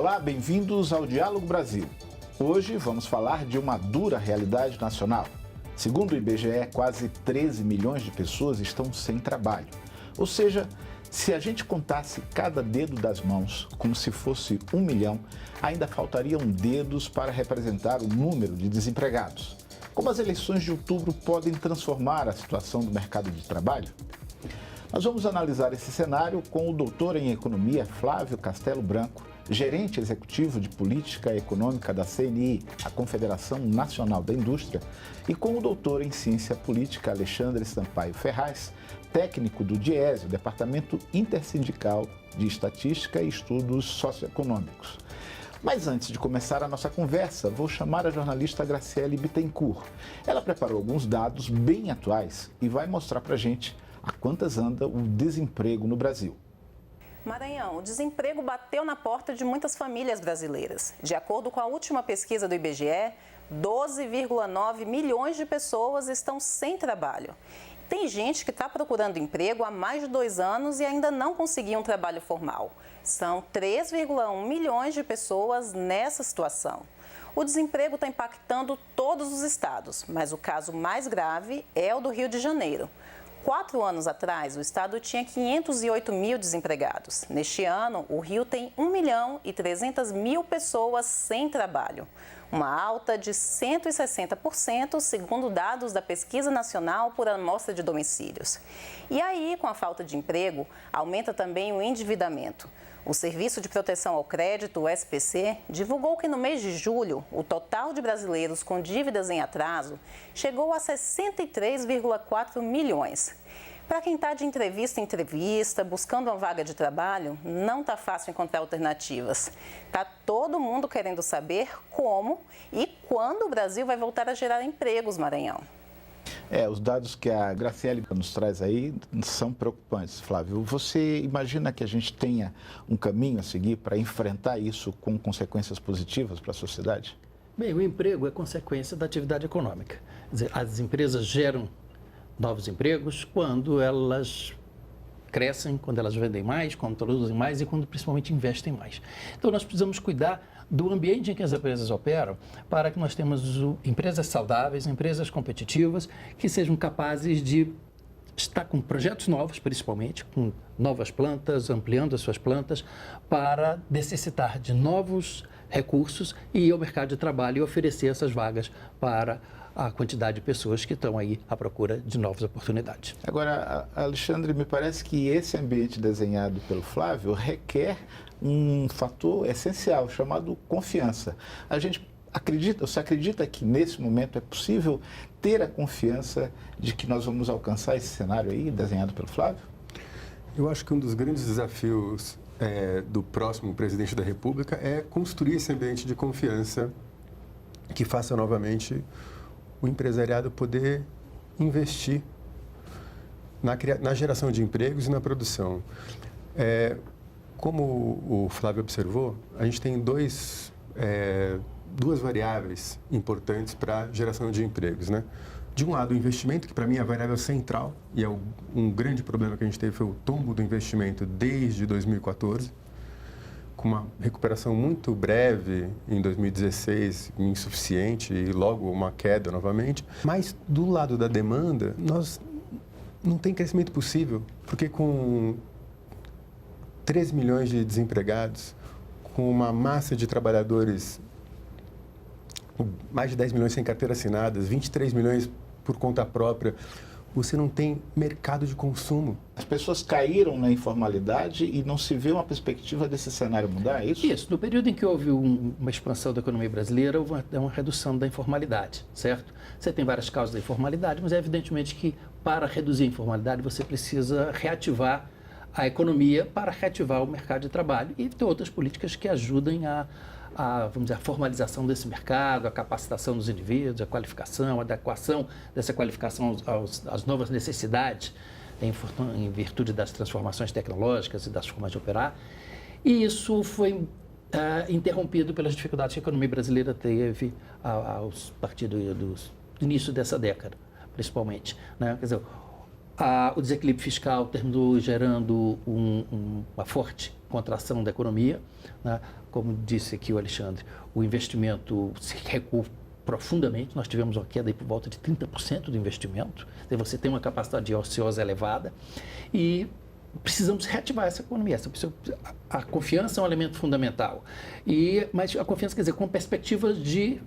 Olá, bem-vindos ao Diálogo Brasil. Hoje vamos falar de uma dura realidade nacional. Segundo o IBGE, quase 13 milhões de pessoas estão sem trabalho. Ou seja, se a gente contasse cada dedo das mãos como se fosse 1 milhão, ainda faltariam dedos para representar o número de desempregados. Como as eleições de outubro podem transformar a situação do mercado de trabalho? Nós vamos analisar esse cenário com o doutor em economia Flávio Castelo Branco, gerente executivo de política econômica da CNI, a Confederação Nacional da Indústria, e com o doutor em ciência política Alexandre Sampaio Ferraz, técnico do DIESE, o Departamento Intersindical de Estatística e Estudos Socioeconômicos. Mas antes de começar a nossa conversa, vou chamar a jornalista Graciele Bittencourt. Ela preparou alguns dados bem atuais e vai mostrar para a gente a quantas anda o desemprego no Brasil. Maranhão, o desemprego bateu na porta de muitas famílias brasileiras. De acordo com a última pesquisa do IBGE, 12,9 milhões de pessoas estão sem trabalho. Tem gente que está procurando emprego há mais de 2 anos e ainda não conseguiu um trabalho formal. São 3,1 milhões de pessoas nessa situação. O desemprego está impactando todos os estados, mas o caso mais grave é o do Rio de Janeiro. 4 anos atrás, o estado tinha 508 mil desempregados. Neste ano, o Rio tem 1.300.000 pessoas sem trabalho. Uma alta de 160%, segundo dados da Pesquisa Nacional por Amostra de Domicílios. E aí, com a falta de emprego, aumenta também o endividamento. O Serviço de Proteção ao Crédito, o SPC, divulgou que no mês de julho, o total de brasileiros com dívidas em atraso chegou a 63,4 milhões. Para quem está de entrevista em entrevista, buscando uma vaga de trabalho, não está fácil encontrar alternativas. Está todo mundo querendo saber como e quando o Brasil vai voltar a gerar empregos, Maranhão. Os dados que a Graciele nos traz aí são preocupantes, Flávio. Você imagina que a gente tenha um caminho a seguir para enfrentar isso com consequências positivas para a sociedade? Bem, o emprego é consequência da atividade econômica. Quer dizer, as empresas geram novos empregos quando elas crescem, quando elas vendem mais, quando produzem mais e quando principalmente investem mais. Então nós precisamos cuidar do ambiente em que as empresas operam para que nós tenhamos empresas saudáveis, empresas competitivas, que sejam capazes de estar com projetos novos, principalmente, com novas plantas, ampliando as suas plantas, para necessitar de novos recursos e ir ao mercado de trabalho e oferecer essas vagas para a quantidade de pessoas que estão aí à procura de novas oportunidades. Agora, Alexandre, me parece que esse ambiente desenhado pelo Flávio requer um fator essencial chamado confiança. Você acredita que nesse momento é possível ter a confiança de que nós vamos alcançar esse cenário aí desenhado pelo Flávio? Eu acho que um dos grandes desafios do próximo presidente da República é construir esse ambiente de confiança que faça novamente o empresariado poder investir na geração de empregos e na produção. Como o Flávio observou, a gente tem duas variáveis importantes para a geração de empregos, né? De um lado, o investimento, que para mim é a variável central, e é um grande problema que a gente teve foi o tombo do investimento desde 2014, com uma recuperação muito breve em 2016, insuficiente, e logo uma queda novamente. Mas do lado da demanda, nós não tem crescimento possível, porque com 3 milhões de desempregados, com uma massa de trabalhadores, mais de 10 milhões sem carteira assinadas, 23 milhões por conta própria, você não tem mercado de consumo. As pessoas caíram na informalidade e não se vê uma perspectiva desse cenário mudar, é isso? Isso. No período em que houve uma expansão da economia brasileira, houve uma redução da informalidade, certo? Você tem várias causas da informalidade, mas é evidentemente que para reduzir a informalidade você precisa reativar a economia para reativar o mercado de trabalho e ter outras políticas que ajudem vamos dizer, a formalização desse mercado, a capacitação dos indivíduos, a qualificação, a adequação dessa qualificação às novas necessidades em virtude das transformações tecnológicas e das formas de operar. E isso foi interrompido pelas dificuldades que a economia brasileira teve a partir do início dessa década, principalmente, né? Quer dizer, o desequilíbrio fiscal terminou gerando uma forte contração da economia, né? Como disse aqui o Alexandre, o investimento se recuou profundamente, nós tivemos uma queda aí por volta de 30% do investimento, você tem uma capacidade ociosa elevada e precisamos reativar essa economia. A confiança é um elemento fundamental, mas a confiança quer dizer com perspectivas de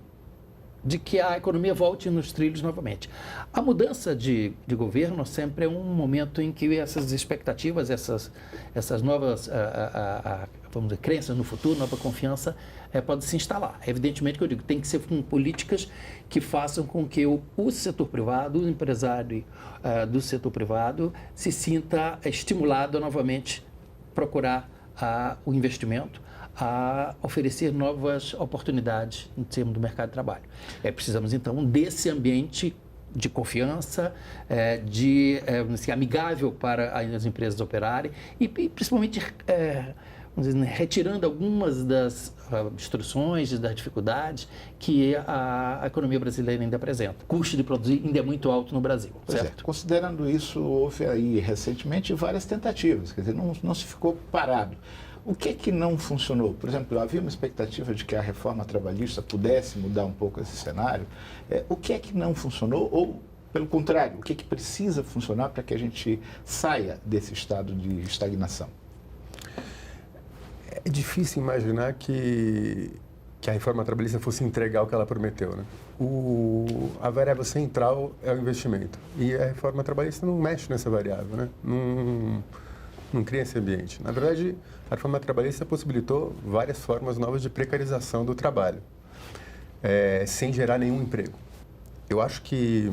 que a economia volte nos trilhos novamente. A mudança de governo sempre é um momento em que essas expectativas, essas novas vamos dizer, crenças no futuro, nova confiança pode se instalar. Evidentemente que eu digo, tem que ser com políticas que façam com que o setor privado, o empresário do setor privado se sinta estimulado a novamente procurar o investimento, a oferecer novas oportunidades em termos do mercado de trabalho. Precisamos, então, desse ambiente de confiança, amigável para as empresas operarem e principalmente vamos dizer, retirando algumas das obstruções, das dificuldades que a economia brasileira ainda apresenta. O custo de produzir ainda é muito alto no Brasil, certo? Considerando isso, houve aí recentemente várias tentativas, quer dizer, não se ficou parado. O que é que não funcionou? Por exemplo, havia uma expectativa de que a reforma trabalhista pudesse mudar um pouco esse cenário. O que é que não funcionou? Ou, pelo contrário, o que é que precisa funcionar para que a gente saia desse estado de estagnação? É difícil imaginar que a reforma trabalhista fosse entregar o que ela prometeu, né? A variável central é o investimento. E a reforma trabalhista não mexe nessa variável, né? Não cria esse ambiente. Na verdade, a reforma trabalhista possibilitou várias formas novas de precarização do trabalho, sem gerar nenhum emprego. Eu acho que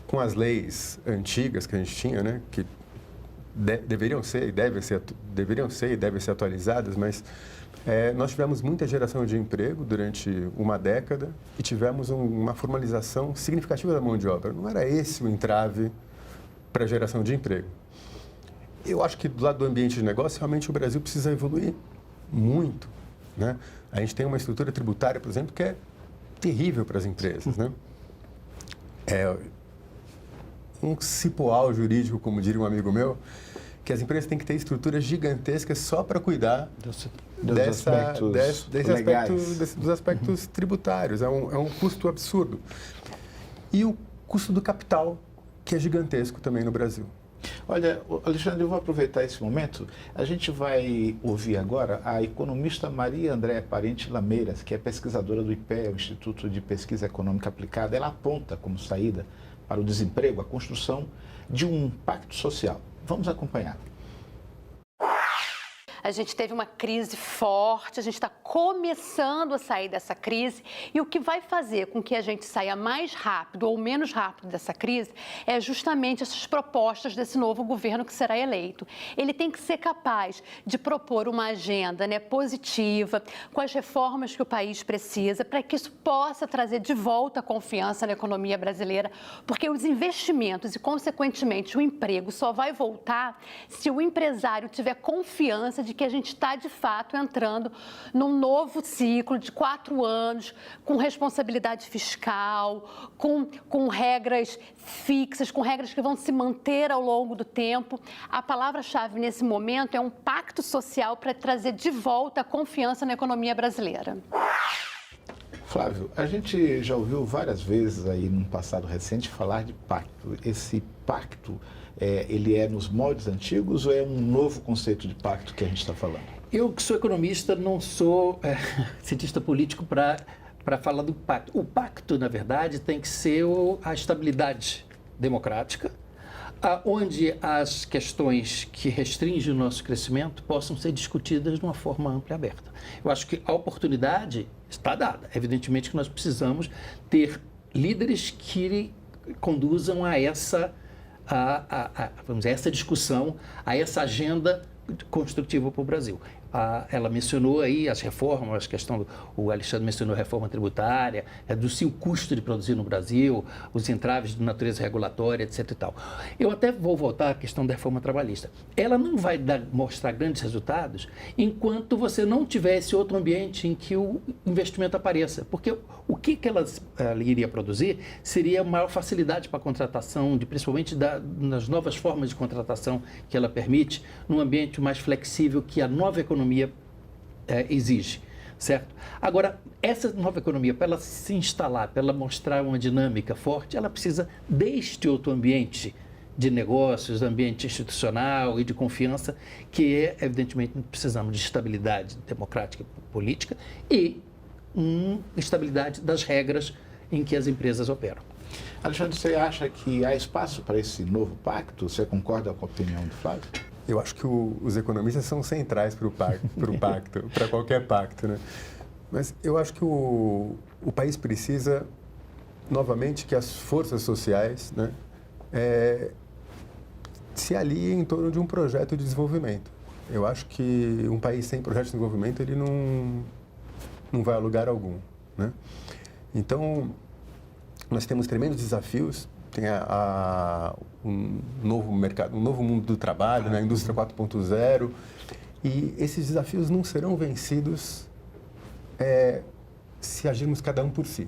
com as leis antigas que a gente tinha, né, que deveriam ser e devem ser atualizadas, mas nós tivemos muita geração de emprego durante uma década e tivemos uma formalização significativa da mão de obra. Não era esse o entrave para a geração de emprego. Eu acho que do lado do ambiente de negócio, realmente o Brasil precisa evoluir muito, né? A gente tem uma estrutura tributária, por exemplo, que é terrível para as empresas, né? Um cipoal jurídico, como diria um amigo meu, que as empresas têm que ter estruturas gigantescas só para cuidar dos aspectos tributários. É um custo absurdo. E o custo do capital, que é gigantesco também no Brasil. Olha, Alexandre, eu vou aproveitar esse momento. A gente vai ouvir agora a economista Maria Andréa Parente Lameiras, que é pesquisadora do IPEA, o Instituto de Pesquisa Econômica Aplicada. Ela aponta como saída para o desemprego a construção de um pacto social. Vamos acompanhar. A gente teve uma crise forte, a gente está começando a sair dessa crise e o que vai fazer com que a gente saia mais rápido ou menos rápido dessa crise é justamente essas propostas desse novo governo que será eleito. Ele tem que ser capaz de propor uma agenda, né, positiva, com as reformas que o país precisa, para que isso possa trazer de volta a confiança na economia brasileira, porque os investimentos e, consequentemente, o emprego só vai voltar se o empresário tiver confiança de que a gente está, de fato, entrando num novo ciclo de 4 anos, com responsabilidade fiscal, com regras fixas, com regras que vão se manter ao longo do tempo. A palavra-chave nesse momento é um pacto social para trazer de volta a confiança na economia brasileira. Flávio, a gente já ouviu várias vezes aí num passado recente falar de pacto. Esse pacto, ele é nos moldes antigos ou é um novo conceito de pacto que a gente está falando? Eu que sou economista, não sou cientista político para falar do pacto. O pacto, na verdade, tem que ser a estabilidade democrática, onde as questões que restringem o nosso crescimento possam ser discutidas de uma forma ampla e aberta. Eu acho que a oportunidade está dada. Evidentemente que nós precisamos ter líderes que conduzam a essa vamos dizer, essa discussão, a essa agenda construtiva para o Brasil. Ela mencionou aí as reformas, o Alexandre mencionou a reforma tributária, reduzir o custo de produzir no Brasil, os entraves de natureza regulatória, etc. e tal. Eu até vou voltar à questão da reforma trabalhista. Ela não vai mostrar grandes resultados enquanto você não tiver esse outro ambiente em que o investimento apareça. Porque o que ela iria produzir seria maior facilidade para a contratação, principalmente nas novas formas de contratação que ela permite, num ambiente mais flexível que a nova economia economia exige, certo? Agora, essa nova economia, para ela se instalar, para ela mostrar uma dinâmica forte, ela precisa deste outro ambiente de negócios, ambiente institucional e de confiança, que evidentemente, precisamos de estabilidade democrática e política e estabilidade das regras em que as empresas operam. Alexandre, você acha que há espaço para esse novo pacto? Você concorda com a opinião do Flávio? Eu acho que os economistas são centrais para o pacto, para qualquer pacto, né? Mas eu acho que o país precisa, novamente, que as forças sociais, né, se aliem em torno de um projeto de desenvolvimento. Eu acho que um país sem projeto de desenvolvimento, ele não vai a lugar algum, né? Então, nós temos tremendos desafios. Tem um novo mercado, um novo mundo do trabalho, né? A indústria 4.0, e esses desafios não serão vencidos se agirmos cada um por si.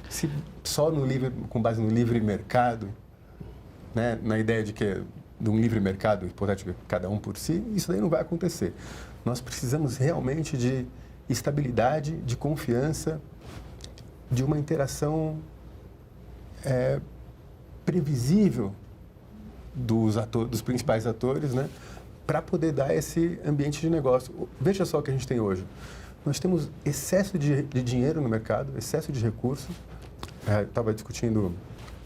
Se só com base no livre mercado, né? Na ideia de um livre mercado hipotético, cada um por si, isso daí não vai acontecer. Nós precisamos realmente de estabilidade, de confiança, de uma interação previsível dos principais atores, né, para poder dar esse ambiente de negócio. Veja só o que a gente tem hoje. Nós temos excesso de dinheiro no mercado, excesso de recursos. Estava discutindo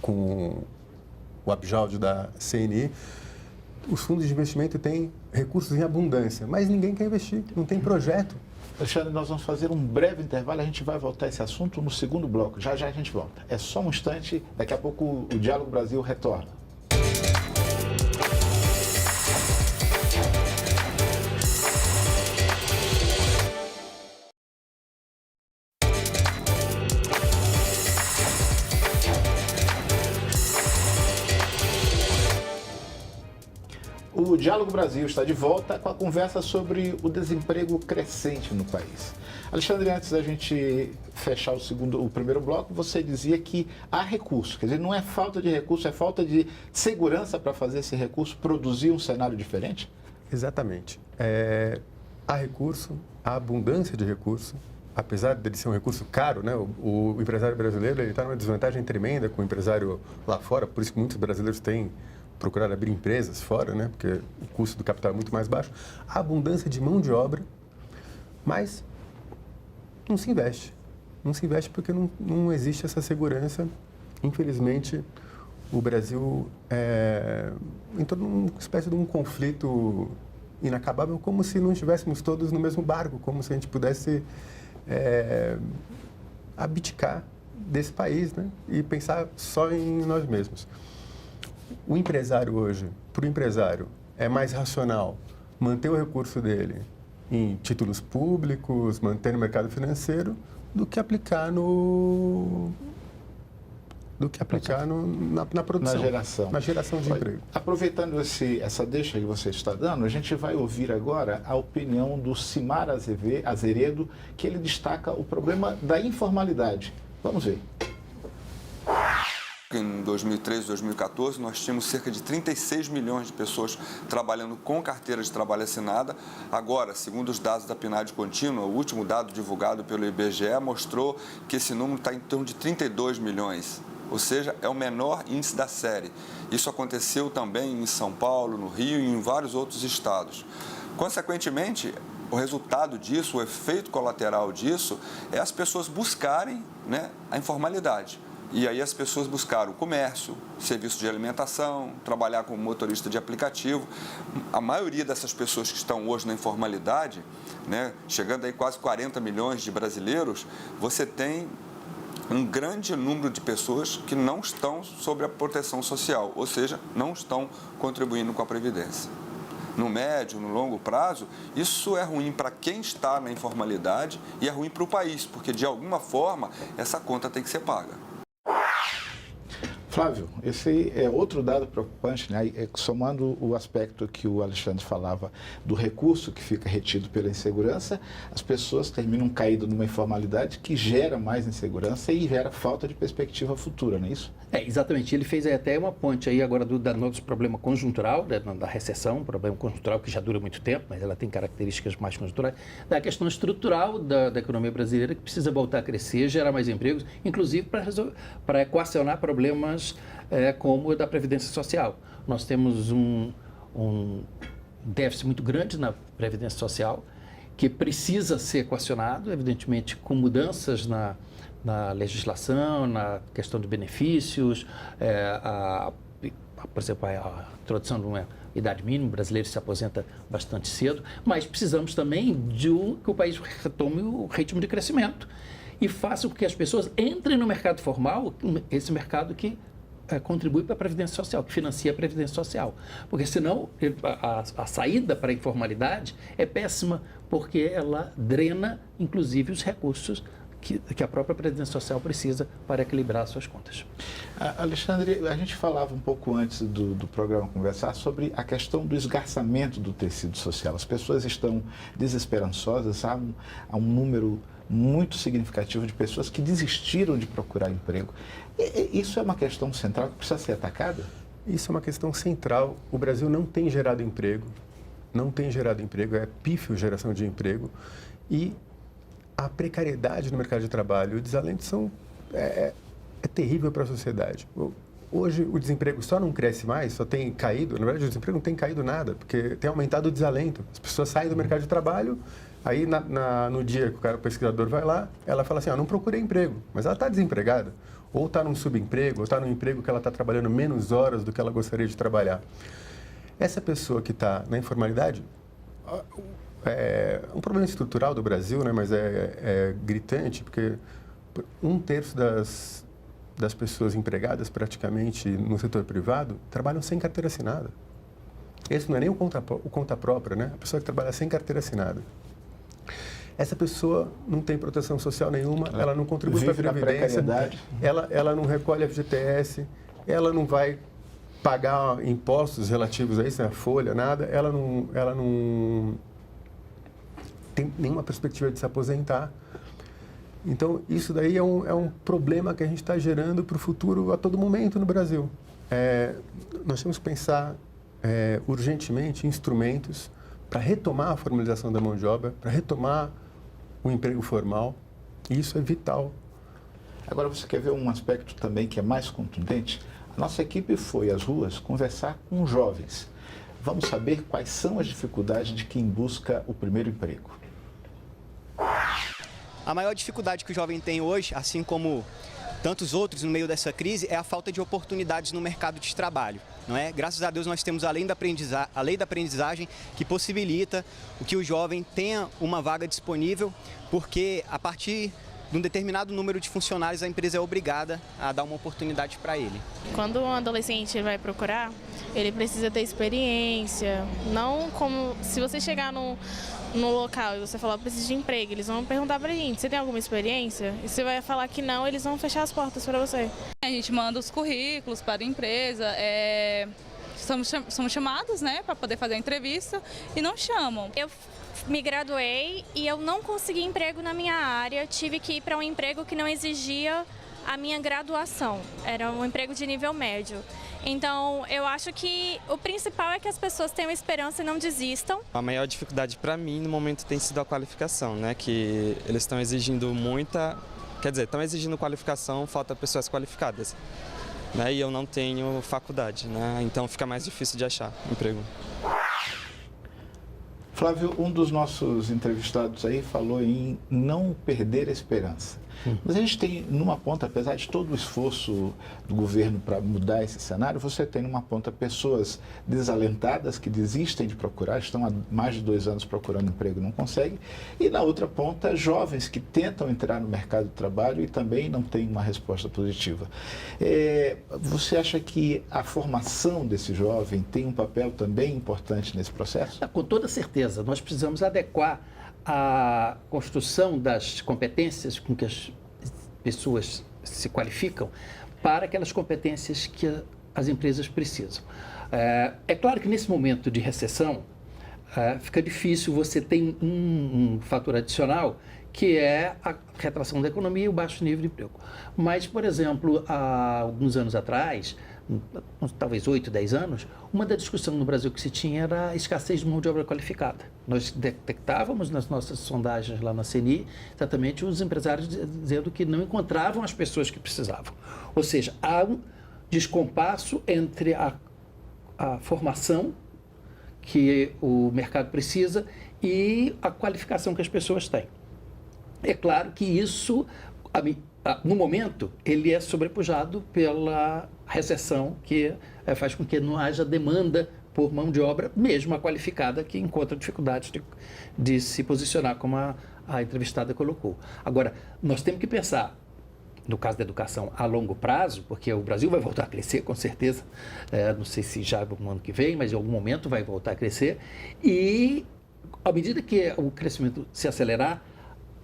com o Abjalde da CNI. Os fundos de investimento têm recursos em abundância, mas ninguém quer investir, não tem projeto. Alexandre, nós vamos fazer um breve intervalo, a gente vai voltar a esse assunto no segundo bloco. Já já a gente volta. É só um instante, daqui a pouco o Diálogo Brasil retorna. O Diálogo Brasil está de volta com a conversa sobre o desemprego crescente no país. Alexandre, antes da gente fechar o primeiro bloco, você dizia que há recurso. Quer dizer, não é falta de recurso, é falta de segurança para fazer esse recurso produzir um cenário diferente? Exatamente. Há recurso, há abundância de recurso. Apesar dele ser um recurso caro, né, o empresário brasileiro está numa desvantagem tremenda com o empresário lá fora, por isso que muitos brasileiros têm procurar abrir empresas fora, né? Porque o custo do capital é muito mais baixo. Há abundância de mão de obra, mas não se investe. Não se investe porque não existe essa segurança. Infelizmente, o Brasil entrou numa espécie de um conflito inacabável, como se não estivéssemos todos no mesmo barco, como se a gente pudesse abdicar desse país, né? E pensar só em nós mesmos. O empresário hoje, para o empresário, é mais racional manter o recurso dele em títulos públicos, manter no mercado financeiro, do que aplicar na produção. Na geração de emprego. Aproveitando essa deixa que você está dando, a gente vai ouvir agora a opinião do Cimar Azeredo, que ele destaca o problema da informalidade. Vamos ver. Em 2013, 2014, nós tínhamos cerca de 36 milhões de pessoas trabalhando com carteira de trabalho assinada. Agora, segundo os dados da PNAD contínua, o último dado divulgado pelo IBGE mostrou que esse número está em torno de 32 milhões, ou seja, é o menor índice da série. Isso aconteceu também em São Paulo, no Rio e em vários outros estados. Consequentemente, o resultado disso, o efeito colateral disso, é as pessoas buscarem, né, a informalidade. E aí as pessoas buscaram o comércio, serviço de alimentação, trabalhar como motorista de aplicativo. A maioria dessas pessoas que estão hoje na informalidade, né, chegando aí quase 40 milhões de brasileiros, você tem um grande número de pessoas que não estão sob a proteção social, ou seja, não estão contribuindo com a Previdência. No médio, no longo prazo, isso é ruim para quem está na informalidade e é ruim para o país, porque de alguma forma essa conta tem que ser paga. Flávio, esse é outro dado preocupante, né? Somando o aspecto que o Alexandre falava do recurso que fica retido pela insegurança, as pessoas terminam caindo numa informalidade que gera mais insegurança e gera falta de perspectiva futura, não é isso? Exatamente. Ele fez até uma ponte aí agora do nosso problema conjuntural, da recessão, problema conjuntural que já dura muito tempo, mas ela tem características mais conjunturais, da questão estrutural da economia brasileira, que precisa voltar a crescer, gerar mais empregos, inclusive para equacionar problemas como o da Previdência Social. Nós temos um déficit muito grande na Previdência Social, que precisa ser equacionado, evidentemente, com mudanças na legislação, na questão de benefícios, por exemplo, a introdução de uma idade mínima, o brasileiro se aposenta bastante cedo, mas precisamos também que o país retome o ritmo de crescimento e faça com que as pessoas entrem no mercado formal, esse mercado que contribui para a Previdência Social, que financia a Previdência Social. Porque senão a saída para a informalidade é péssima, porque ela drena, inclusive, os recursos que a própria Previdência Social precisa para equilibrar suas contas. Alexandre, a gente falava um pouco antes do programa conversar sobre a questão do esgarçamento do tecido social. As pessoas estão desesperançosas, há um número muito significativo de pessoas que desistiram de procurar emprego. Isso é uma questão central que precisa ser atacada? Isso é uma questão central. O Brasil não tem gerado emprego, é pífio geração de emprego e a precariedade no mercado de trabalho e o desalento é terrível para a sociedade. Hoje o desemprego só não cresce mais, só tem caído. Na verdade, o desemprego não tem caído nada, porque tem aumentado o desalento. As pessoas saem do mercado de trabalho, aí no dia que o pesquisador vai lá, ela fala assim, não procurei emprego, mas ela está desempregada. Ou está num subemprego, ou está num emprego que ela está trabalhando menos horas do que ela gostaria de trabalhar. Essa pessoa que está na informalidade, é um problema estrutural do Brasil, né, mas é gritante, porque 1/3 das pessoas empregadas praticamente no setor privado trabalham sem carteira assinada. Esse não é nem o conta própria, né? A pessoa que trabalha sem carteira assinada. Essa pessoa não tem proteção social nenhuma, ela não contribui para a Previdência, ela não recolhe FGTS, ela não vai pagar impostos relativos a isso, né, a folha, nada, ela não tem nenhuma perspectiva de se aposentar. Então, isso daí é um problema que a gente está gerando para o futuro a todo momento no Brasil. Nós temos que pensar urgentemente em instrumentos para retomar a formalização da mão de obra, para retomar o emprego formal. E isso é vital. Agora, você quer ver um aspecto também que é mais contundente? A nossa equipe foi às ruas conversar com jovens. Vamos saber quais são as dificuldades de quem busca o primeiro emprego. A maior dificuldade que o jovem tem hoje, assim como tantos outros no meio dessa crise, é a falta de oportunidades no mercado de trabalho. Não é? Graças a Deus nós temos a lei da aprendizagem que possibilita que o jovem tenha uma vaga disponível, porque a partir de um determinado número de funcionários a empresa é obrigada a dar uma oportunidade para ele. Quando um adolescente vai procurar, ele precisa ter experiência, não como se você chegar no local e você falar, preciso de emprego, eles vão perguntar pra gente, você tem alguma experiência? E você vai falar que não, eles vão fechar as portas para você. A gente manda os currículos para a empresa, somos chamados, né, para poder fazer a entrevista e não chamam. Eu me graduei e eu não consegui emprego na minha área, tive que ir para um emprego que não exigia a minha graduação, era um emprego de nível médio. Então, eu acho que o principal é que as pessoas tenham esperança e não desistam. A maior dificuldade para mim no momento tem sido a qualificação, né? Que eles estão exigindo estão exigindo qualificação, falta pessoas qualificadas, né? E eu não tenho faculdade, né? Então fica mais difícil de achar emprego. Flávio, um dos nossos entrevistados aí falou em não perder a esperança. Mas a gente tem, numa ponta, apesar de todo o esforço do governo para mudar esse cenário, você tem numa ponta pessoas desalentadas que desistem de procurar, estão há mais de 2 anos procurando emprego e não conseguem, e na outra ponta, jovens que tentam entrar no mercado de trabalho e também não têm uma resposta positiva. Você acha que a formação desse jovem tem um papel também importante nesse processo? Com toda certeza. Nós precisamos adequar a construção das competências com que as pessoas se qualificam para aquelas competências que as empresas precisam. É claro que nesse momento de recessão, fica difícil, você tem um fator adicional, que é a retração da economia e o baixo nível de emprego. Mas, por exemplo, há alguns anos atrás, talvez 8, 10 anos, uma da discussão no Brasil que se tinha era a escassez de mão de obra qualificada. Nós detectávamos nas nossas sondagens lá na CNI, exatamente os empresários dizendo que não encontravam as pessoas que precisavam. Ou seja, há um descompasso entre a formação que o mercado precisa e a qualificação que as pessoas têm. É claro que isso, no momento, ele é sobrepujado pela recessão, que faz com que não haja demanda por mão de obra, mesmo a qualificada, que encontra dificuldades de se posicionar, como a entrevistada colocou. Agora, nós temos que pensar, no caso da educação, a longo prazo, porque o Brasil vai voltar a crescer, com certeza, não sei se já no ano que vem, mas em algum momento vai voltar a crescer, e à medida que o crescimento se acelerar,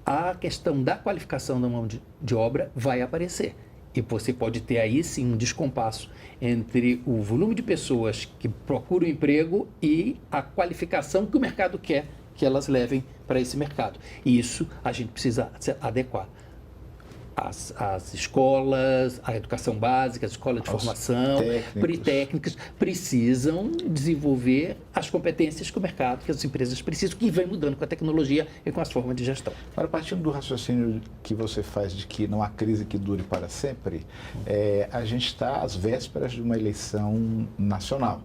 a questão da qualificação da mão de obra vai aparecer. E você pode ter aí sim um descompasso entre o volume de pessoas que procuram emprego e a qualificação que o mercado quer que elas levem para esse mercado. E isso a gente precisa adequar. As escolas, a educação básica, as escolas de formação, técnicas, precisam desenvolver as competências que o mercado, que as empresas precisam, que vem mudando com a tecnologia e com as formas de gestão. Para partindo do raciocínio que você faz de que não há crise que dure para sempre, a gente está às vésperas de uma eleição nacional.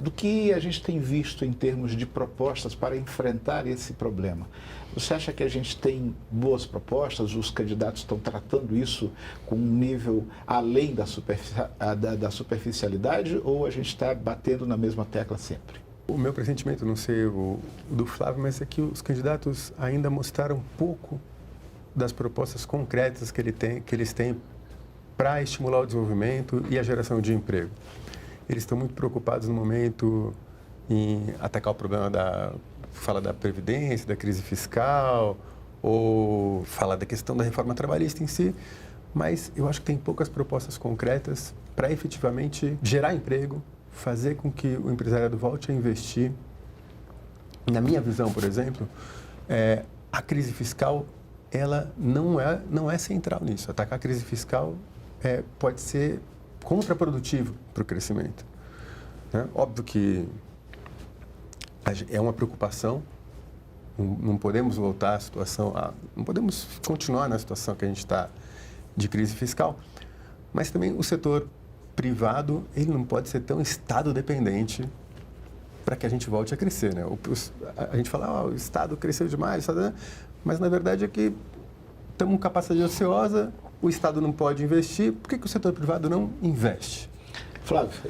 Do que a gente tem visto em termos de propostas para enfrentar esse problema? Você acha que a gente tem boas propostas? Os candidatos estão tratando isso com um nível além da superficialidade, ou a gente está batendo na mesma tecla sempre? O meu pressentimento, não sei o do Flávio, mas é que os candidatos ainda mostraram pouco das propostas concretas que eles têm para estimular o desenvolvimento e a geração de emprego. Eles estão muito preocupados no momento em atacar o problema fala da Previdência, da crise fiscal, ou fala da questão da reforma trabalhista em si, mas eu acho que tem poucas propostas concretas para efetivamente gerar emprego, fazer com que o empresariado volte a investir. Na minha visão, por exemplo, a crise fiscal ela não é central nisso. Atacar a crise fiscal pode ser contraprodutivo para o crescimento. Óbvio que é uma preocupação, não podemos voltar à situação, não podemos continuar na situação que a gente está de crise fiscal, mas também o setor privado, ele não pode ser tão Estado dependente para que a gente volte a crescer, né? A gente fala, o Estado cresceu demais, mas na verdade é que estamos com capacidade ociosa, o Estado não pode investir, por que o setor privado não investe? Flávio,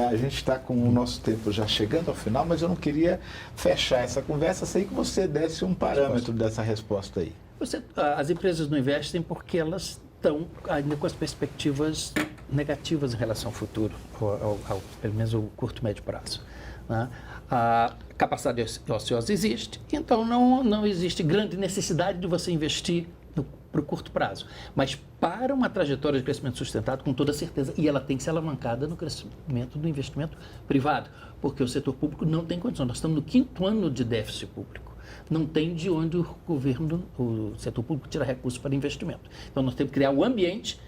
a gente está com o nosso tempo já chegando ao final, mas eu não queria fechar essa conversa sem que você desse um parâmetro dessa resposta aí. As empresas não investem porque elas estão ainda com as perspectivas negativas em relação ao futuro, pelo menos ao curto e médio prazo. Né? A capacidade ociosa existe, então não existe grande necessidade de você investir para o curto prazo. Mas para uma trajetória de crescimento sustentado, com toda certeza, e ela tem que ser alavancada no crescimento do investimento privado, porque o setor público não tem condição. Nós estamos no 5º ano de déficit público. Não tem de onde o setor público tira recursos para investimento. Então, nós temos que criar o ambiente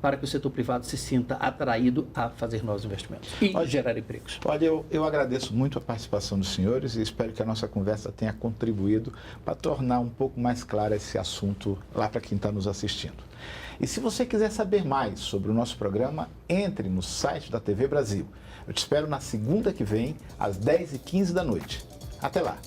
para que o setor privado se sinta atraído a fazer novos investimentos e gerar empregos. Olha, eu agradeço muito a participação dos senhores e espero que a nossa conversa tenha contribuído para tornar um pouco mais claro esse assunto lá para quem está nos assistindo. E se você quiser saber mais sobre o nosso programa, entre no site da TV Brasil. Eu te espero na segunda que vem, às 10h15 da noite. Até lá!